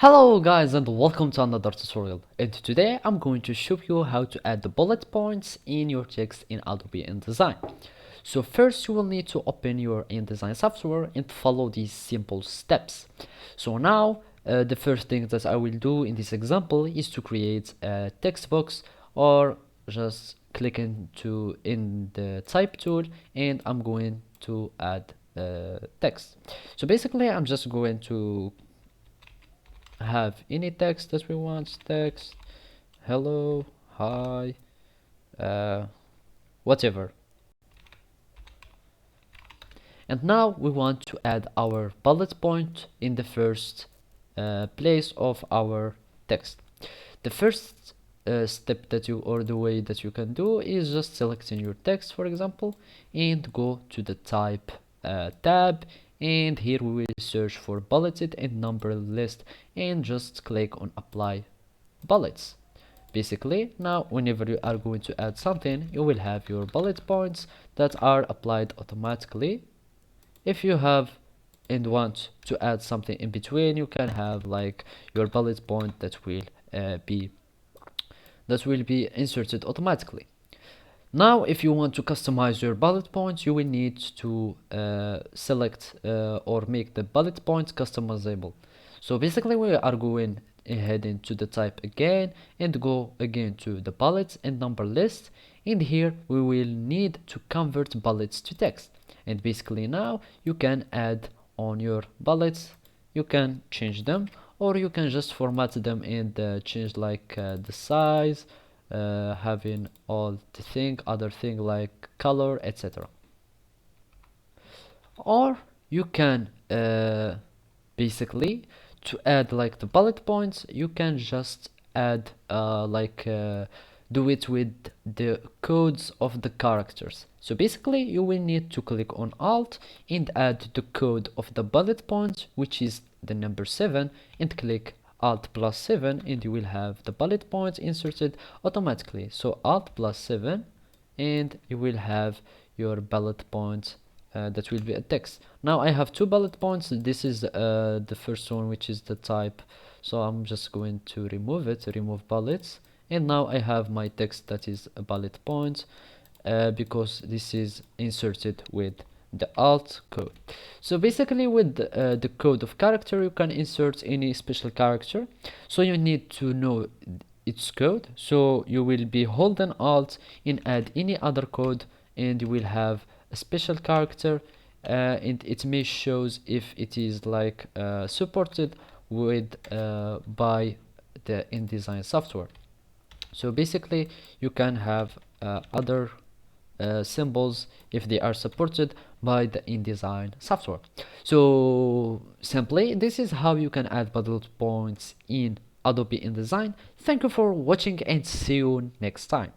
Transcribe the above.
Hello guys and welcome to another tutorial, and today I'm going to show you how to add the bullet points in your text in Adobe InDesign. So first you will need to open your InDesign software and follow these simple steps. So now the first thing that I will do in this example is to create a text box, or just click in the type tool and I'm going to add text. So basically I'm just going to have any text that we want. Text, hello, hi, uh, whatever. And now we want to add our bullet point in the first place of our text. The first step that you, or the way that you can do, is just selecting your text, for example, and go to the type tab, and here we will search for bulleted and numbered list and just click on apply bullets. Basically, now whenever you are going to add something, you will have your bullet points that are applied automatically. If you have and want to add something in between, you can have like your bullet point that will be inserted automatically. Now if you want to customize your bullet points, you will need to select or make the bullet points customizable. So basically we are going ahead into the type again and go again to the bullets and number list, and here we will need to convert bullets to text. And basically now you can add on your bullets, you can change them, or you can just format them and change like the size, having all the other thing like color, etc. Or you can basically, to add like the bullet points, you can just add do it with the codes of the characters. So basically you will need to click on Alt and add the code of the bullet points, which is the number 7, and click Alt plus 7 and you will have the bullet points inserted automatically. So Alt plus 7 and you will have your bullet points that will be a text. Now I have two bullet points. This is the first one, which is the type, so I'm just going to remove it, remove bullets, and now I have my text that is a bullet point because this is inserted with the alt code. So basically with the code of character, you can insert any special character, so you need to know its code. So you will be holding alt and add any other code, and you will have a special character, and it may shows if it is like supported with by the InDesign software. So basically you can have other symbols if they are supported by the InDesign software. So simply, this is how you can add bullet points in Adobe InDesign. Thank you for watching and see you next time.